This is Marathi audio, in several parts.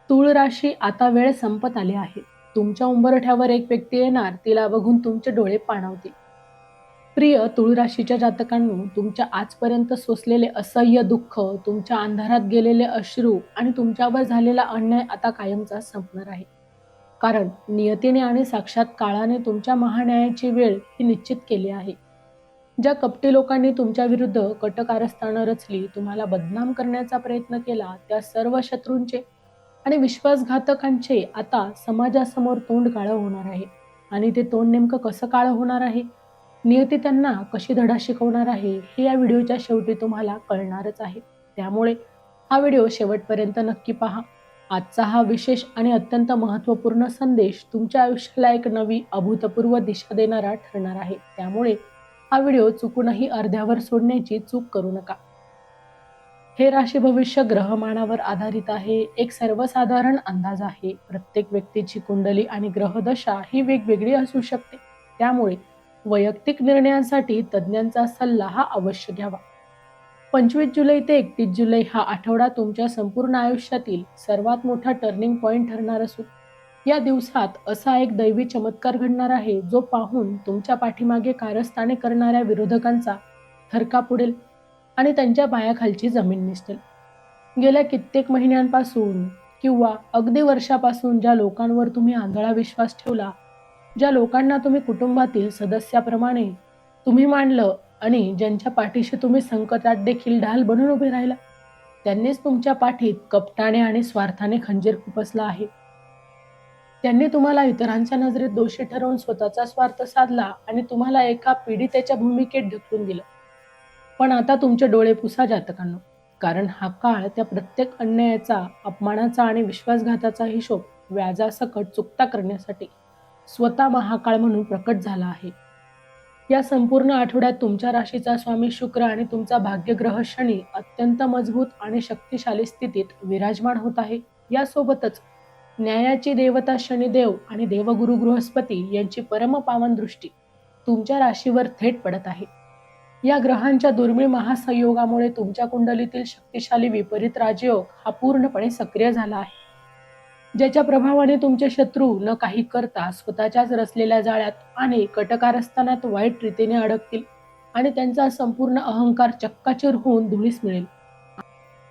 तूळ राशी आता वेळ संपत आली आहे. तुमच्या उंबरठ्यावर एक व्यक्ती येणार, तिला बघून तुमचे डोळे पाणावतील. प्रिय तूळ राशीच्या जातकांनो, तुमच्या आजपर्यंत सोसलेले असह्य दुःख, तुमच्या अंधारात गेलेले अश्रू आणि तुमच्यावर झालेला अन्याय आता कायमचा संपणार आहे. कारण नियतीने आणि साक्षात काळाने तुमच्या महान्यायाची वेळ ही निश्चित केली आहे. ज्या कपटी लोकांनी तुमच्या विरुद्ध कट कारस्थानं रचली, तुम्हाला बदनाम करण्याचा प्रयत्न केला, त्या सर्व शत्रूंचे आणि विश्वासघातकांचे आता समाजासमोर तोंड काळं होणार आहे. आणि ते तोंड नेमकं कसं काळं होणार आहे, नियती त्यांना कशी धडा शिकवणार आहे, हे या व्हिडिओच्या शेवटी तुम्हाला कळणारच आहे. त्यामुळे हा व्हिडिओ शेवटपर्यंत नक्की पहा. आजचा हा विशेष आणि अत्यंत महत्त्वपूर्ण संदेश तुमच्या आयुष्याला एक नवी अभूतपूर्व दिशा देणारा ठरणार आहे. त्यामुळे हा व्हिडिओ चुकूनही अर्ध्यावर सोडण्याची चूक करू नका. हे राशी भविष्य ग्रहमानावर आधारित आहे. एक सर्वसाधारण अंदाज आहे. प्रत्येक व्यक्तीची कुंडली आणि ग्रहदशा ही वेगवेगळी असू शकते. त्यामुळे वैयक्तिक निर्णयांसाठी तज्ज्ञांचा सल्ला हा अवश्य घ्यावा. 25 जुलै ते 31 जुलै हा आठवडा तुमच्या संपूर्ण आयुष्यातील सर्वात मोठा टर्निंग पॉइंट ठरणार असून या दिवसात असा एक दैवी चमत्कार घडणार आहे, जो पाहून तुमच्या पाठीमागे कारस्थाने करणाऱ्या विरोधकांचा थरकाप उडेल आणि त्यांच्या पायाखालची जमीन निसटेल. गेल्या कित्येक महिन्यांपासून किंवा अगदी वर्षापासून ज्या लोकांवर तुम्ही आंधळा विश्वास ठेवला, ज्या लोकांना तुम्ही कुटुंबातील सदस्याप्रमाणे तुम्ही मानलं आणि ज्यांच्या पाठीशी तुम्ही संकटात देखील ढाल बनून उभे राहिला, त्यांनीच तुमच्या पाठीत कपटाने आणि स्वार्थाने खंजीर खुपसला आहे. त्यांनी तुम्हाला इतरांच्या नजरेत दोषी ठरवून स्वतःचा स्वार्थ साधला आणि तुम्हाला एका पीडितेच्या भूमिकेत ढकलून दिलं. पण आता तुमचे डोळे पुसा जातकांनो, कारण हा काळ त्या प्रत्येक अन्यायाचा, अपमानाचा आणि विश्वासघाताचा हिशोब व्याजासकट चुकता करण्यासाठी स्वतः महाकाळ म्हणून प्रकट झाला आहे. या संपूर्ण आठवड्यात तुमच्या राशीचा स्वामी शुक्र आणि तुमचा भाग्यग्रह शनी अत्यंत मजबूत आणि शक्तिशाली स्थितीत विराजमान होत आहे. यासोबतच न्यायाची देवता शनिदेव आणि देवगुरु बृहस्पती यांची परमपावन दृष्टी तुमच्या राशीवर थेट पडत आहे. या ग्रहांच्या दुर्मिळ महासंयोगामुळे तुमच्या कुंडलीतील शक्तिशाली विपरीत राजयोग हा पूर्णपणे सक्रिय झाला आहे, ज्याच्या प्रभावाने तुमचे शत्रू न काही करता स्वतःच्याच रचलेल्या जाळ्यात आणि कटकारस्थानात वाईट रीतीने अडकतील आणि त्यांचा संपूर्ण अहंकार चक्काचूर होऊन धुळीस मिळेल.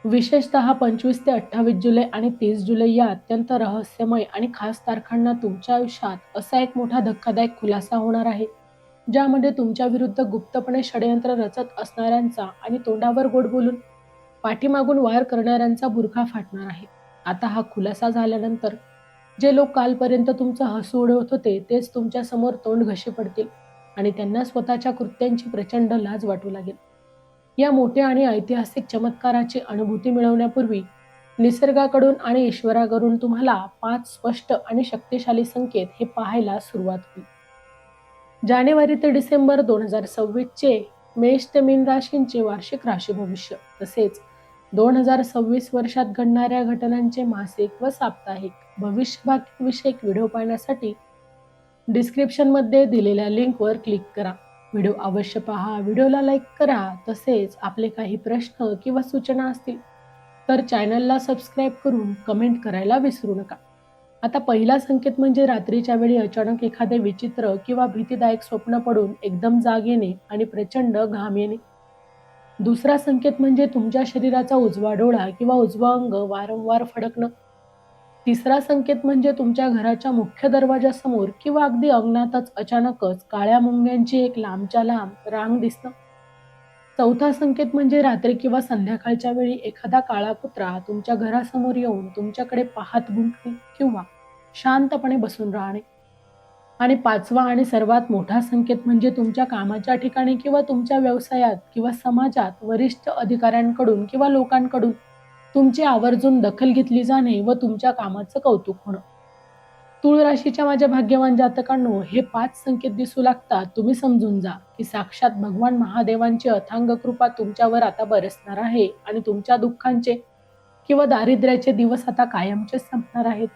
विशेषतः 25 ते 28 जुलै आणि 30 जुलै या अत्यंत रहस्यमय आणि खास तारखांना तुमच्या आयुष्यात असा एक मोठा धक्कादायक खुलासा होणार आहे, ज्यामध्ये तुमच्या विरुद्ध गुप्तपणे षडयंत्र रचत असणाऱ्यांचा आणि तोंडावर गोड बोलून पाठीमागून वार करणाऱ्यांचा बुरखा फाटणार आहे. आता हा खुलासा झाल्यानंतर जे लोक कालपर्यंत तुमचं हसू उडवत होते, तेच तुमच्या समोर तोंड घशी पडतील आणि त्यांना स्वतःच्या कृत्यांची प्रचंड लाज वाटू लागेल. या मोठ्या आणि ऐतिहासिक चमत्काराची अनुभूती मिळवण्यापूर्वी निसर्गाकडून आणि ईश्वराकडून तुम्हाला 5 स्पष्ट आणि शक्तिशाली संकेत हे पाहायला सुरुवात होईल. जानेवारी ते डिसेंबर 2026 चे मेष ते मीन राशींचे वार्षिक राशी भविष्य, तसेच 2026 वर्षात घडणाऱ्या घटनांचे मासिक व साप्ताहिक भविष्यवाणी व्हिडिओ पाहण्यासाठी डिस्क्रिप्शनमध्ये दिलेल्या लिंकवर क्लिक करा. व्हिडिओ अवश्य पहा, व्हिडिओला लाईक करा. तसेच आपले काही प्रश्न किंवा सूचना असतील तर चॅनलला सबस्क्राईब करून कमेंट करायला विसरू नका. आता पहिला संकेत म्हणजे रात्रीच्या वेळी अचानक एखादे विचित्र किंवा भीतीदायक स्वप्न पडून एकदम जाग येणे आणि प्रचंड घाम येणे. दुसरा संकेत म्हणजे तुमच्या शरीराचा उजवा डोळा किंवा उजवा अंग वारंवार फडकणं. तिसरा संकेत म्हणजे तुमच्या घराच्या मुख्य दरवाजासमोर किंवा अगदी अंगणातच अचानकच काळ्या मुंग्यांची एक लांबच्या लांब रांग दिसणं. चौथा संकेत म्हणजे रात्री किंवा संध्याकाळच्या वेळी एखादा काळा कुत्रा तुमच्या घरासमोर येऊन तुमच्याकडे पाहत भुंकणे किंवा शांतपणे बसून राहणे. आणि पाचवा आणि सर्वात मोठा संकेत म्हणजे तुमच्या कामाच्या ठिकाणी किंवा तुमच्या व्यवसायात किंवा समाजात वरिष्ठ अधिकाऱ्यांकडून किंवा लोकांकडून तुमची आवर्जून दखल घेतली जाणे व तुमच्या कामाचं कौतुक होणं. तूळ राशीच्या माझ्या भाग्यवान जातकांनो, हे 5 संकेत दिसू लागतात, तुम्ही समजून जा की साक्षात भगवान महादेवांची अथांग कृपा तुमच्यावर आता बरसणार आहे आणि तुमच्या दुःखांचे किंवा दारिद्र्याचे दिवस आता कायमचे संपणार आहेत.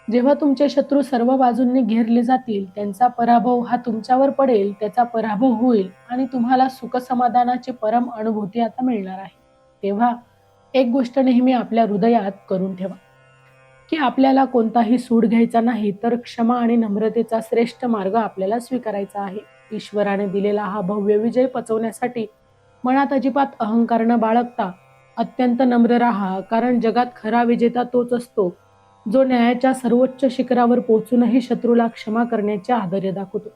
जेव्हा तुमचे शत्रू सर्व बाजूंनी घेरले जातील, त्यांचा पराभव हा तुमच्यावर पडेल, त्याचा पराभव होईल आणि तुम्हाला सुख समाधानाची परम अनुभूती आता मिळणार आहे. तेव्हा एक गोष्ट नेहमी आपल्या हृदयात करून ठेवा, की आपल्याला कोणताही सूड घ्यायचा नाही, तर क्षमा आणि नम्रतेचा श्रेष्ठ मार्ग आपल्याला स्वीकारायचा आहे. ईश्वराने दिलेला हा भव्य विजय पचवण्यासाठी मनात अजिबात अहंकार न बाळगता अत्यंत नम्र राहा, कारण जगात खरा विजेता तोच असतो जो न्यायाच्या सर्वोच्च शिखरावर पोहोचूनही शत्रूला क्षमा करण्याचे आदर्य दाखवतो.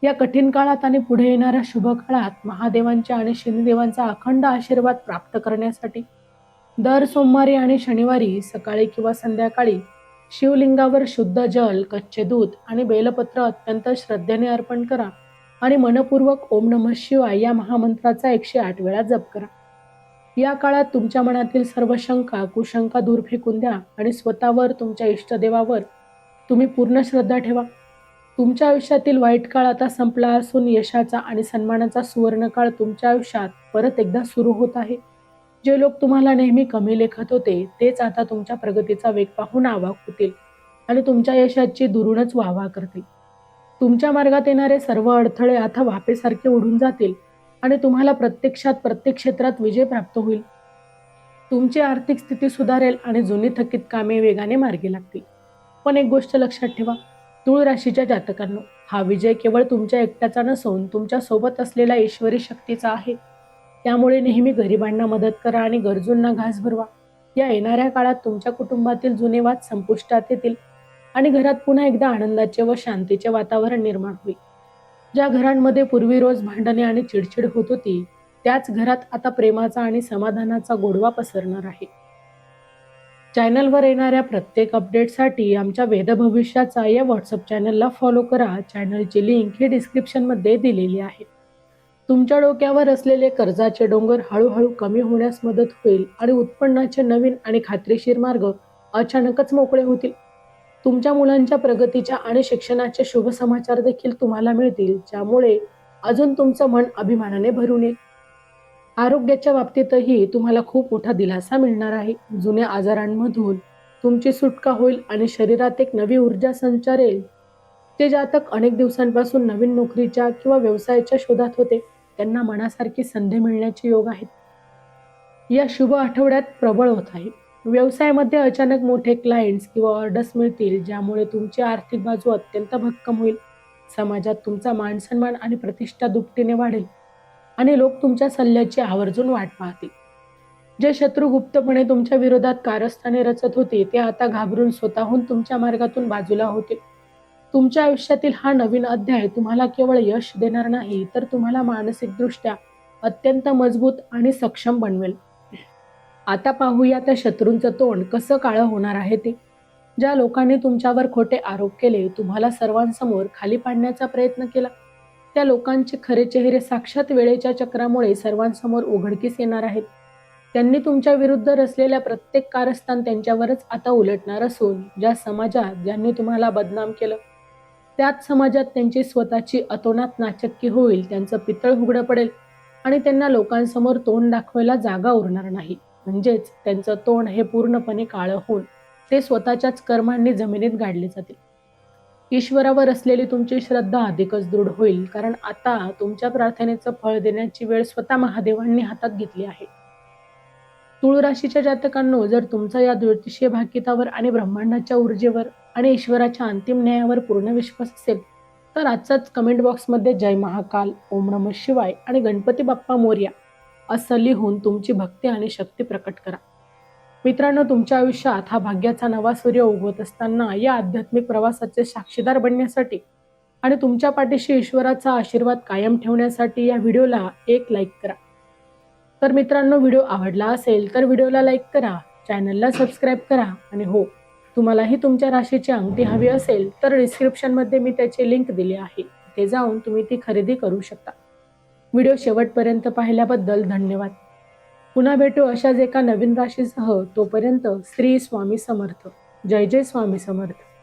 या कठीण काळात आणि पुढे येणाऱ्या शुभ काळात महादेवांच्या आणि शनिदेवांचा अखंड आशीर्वाद प्राप्त करण्यासाठी दर सोमवारी आणि शनिवारी सकाळी किंवा संध्याकाळी शिवलिंगावर शुद्ध जल, कच्चे दूध आणि बेलपत्र अत्यंत श्रद्धेने अर्पण करा आणि मनपूर्वक ओम नमः शिवाय या महामंत्राचा 108 वेळा जप करा. या काळात तुमच्या मनातील सर्व शंका, कुशंका दूर फेकून द्या आणि स्वतःवर, तुमच्या इष्टदेवावर तुम्ही पूर्ण श्रद्धा ठेवा. तुमच्या आयुष्यातील वाईट काळ आता संपला असून यशाचा आणि सन्मानाचा सुवर्ण काळ तुमच्या आयुष्यात परत एकदा सुरू होत आहे. जे लोक तुम्हाला नेहमी कमी लेखत होते तेच आता तुमच्या प्रगतीचा वेग पाहून अवाक होतील आणि तुमच्या यशाची दुरूनच वाहवा करतील. तुमच्या मार्गात येणारे सर्व अडथळे आता वाफेसारखे उडून जातील आणि तुम्हाला प्रत्यक्षात प्रत्येक क्षेत्रात विजय प्राप्त होईल. तुमची आर्थिक स्थिती सुधारेल आणि जुनी थकीत कामे वेगाने मार्गी लागतील. पण एक गोष्ट लक्षात ठेवा, तूळ राशीच्या जातकांनो, हा विजय केवळ तुमच्या एकट्याचा नसून तुमच्या सोबत असलेल्या ईश्वरी शक्तीचा आहे. त्यामुळे नेहमी गरिबांना मदत करा आणि गरजूंना घास भरवा. या येणाऱ्या काळात तुमच्या कुटुंबातील जुने वाद संपुष्टात येतील आणि घरात पुन्हा एकदा आनंदाचे व शांतीचे वातावरण निर्माण होईल. ज्या घरांमध्ये पूर्वी रोज भांडणे आणि चिडचिड होत होती, त्याच घरात आता प्रेमाचा आणि समाधानाचा गोडवा पसरणार आहे. चॅनलवर येणाऱ्या प्रत्येक अपडेटसाठी आमच्या वेद भविष्याचा या व्हॉट्सअप चॅनलला फॉलो करा. चॅनलची लिंक ही डिस्क्रिप्शनमध्ये दिलेली आहे. तुमच्या डोक्यावर असलेले कर्जाचे डोंगर हळूहळू कमी होण्यास मदत होईल आणि उत्पन्नाचे नवीन आणि खात्रीशीर मार्ग अचानकच मोकळे होतील. तुमच्या मुलांच्या प्रगतीच्या आणि शिक्षणाचे शुभ समाचार देखील तुम्हाला मिळतील, ज्यामुळे अजून तुमचं मन अभिमानाने भरून येईल. आरोग्याच्या बाबतीतही तुम्हाला खूप मोठा दिलासा मिळणार आहे. जुन्या आजारांमधून तुमची सुटका होईल आणि शरीरात एक नवी ऊर्जा संचारेल. जे जातक अनेक दिवसांपासून नवीन नोकरीच्या किंवा व्यवसायाच्या शोधात होते, त्यांना मनासारखी संधी मिळण्याचे योग आहेत. या शुभ आठवड्यात प्रबळ होत आहे. व्यवसायामध्ये अचानक मोठे क्लायंट्स किंवा ऑर्डर्स मिळतील, ज्यामुळे तुमची आर्थिक बाजू अत्यंत भक्कम होईल. समाजात तुमचा मानसन्मान आणि प्रतिष्ठा दुपटीने वाढेल आणि लोक तुमच्या सल्ल्याची आवर्जून वाट पाहतील. जे शत्रू गुप्तपणे तुमच्या विरोधात कारस्थाने रचत होते, ते आता घाबरून स्वतःहून तुमच्या मार्गातून बाजूला होतील. तुमच्या आयुष्यातील हा नवीन अध्याय तुम्हाला केवळ यश देणार नाही, तर तुम्हाला मानसिकदृष्ट्या अत्यंत मजबूत आणि सक्षम बनवेल. आता पाहूया त्या शत्रूंचं तोंड कसं काळं होणार आहे ते. ज्या लोकांनी तुमच्यावर खोटे आरोप केले, तुम्हाला सर्वांसमोर खाली पाडण्याचा प्रयत्न केला, त्या लोकांचे खरे चेहरे साक्षात वेळेच्या चक्रामुळे सर्वांसमोर उघडकीस येणार आहेत. त्यांनी तुमच्या विरुद्ध रचलेल्या प्रत्येक कारस्थान त्यांच्यावरच आता उलटणार असून, ज्या समाजात ज्यांनी तुम्हाला बदनाम केलं, त्याच समाजात त्यांची स्वतःची अतोनात नाचक्की होईल. त्यांचं पितळ उघडं पडेल आणि त्यांना लोकांसमोर तोंड दाखवायला जागा उरणार नाही. म्हणजेच त्यांचं तोंड हे पूर्णपणे काळं होऊन ते स्वतःच्याच कर्मांनी जमिनीत गाडले जातील. ईश्वरावर असलेली तुमची श्रद्धा अधिकच दृढ होईल, कारण आता तुमच्या प्रार्थनेचं फळ देण्याची वेळ स्वतः महादेवांनी हातात घेतली आहे. तुळ राशीच्या जातकांनो, जर तुमचा या ज्योतिषीय भाकितावर आणि ब्रह्मांडाच्या ऊर्जेवर आणि ईश्वराच्या अंतिम न्यायावर पूर्ण विश्वास असेल, तर आजचाच कमेंट बॉक्समध्ये जय महाकाल, ओम नमः शिवाय आणि गणपती बाप्पा मोरया असं लिहून तुमची भक्ती आणि शक्ती प्रकट करा. मित्रांनो, तुमच्या आयुष्यात हा भाग्याचा नवा सूर्य उगवत असताना या आध्यात्मिक प्रवासाचे साक्षीदार बनण्यासाठी आणि तुमच्या पाठीशी ईश्वराचा आशीर्वाद कायम ठेवण्यासाठी या व्हिडिओला एक लाईक करा. तर मित्रांनो, व्हिडिओ आवडला असेल तर व्हिडिओला लाईक करा, चॅनलला सबस्क्राईब करा आणि हो, तुम्हालाही तुमच्या राशीची अंगठी हवी असेल तर डिस्क्रिप्शनमध्ये मी त्याची लिंक दिली आहे, तिथे जाऊन तुम्ही ती खरेदी करू शकता. व्हिडिओ शेवटपर्यंत पाहिल्याबद्दल धन्यवाद. पुन्हा भेटू अशाच एका नवीन राशीसह. तोपर्यंत श्री स्वामी समर्थ. जय जय स्वामी समर्थ.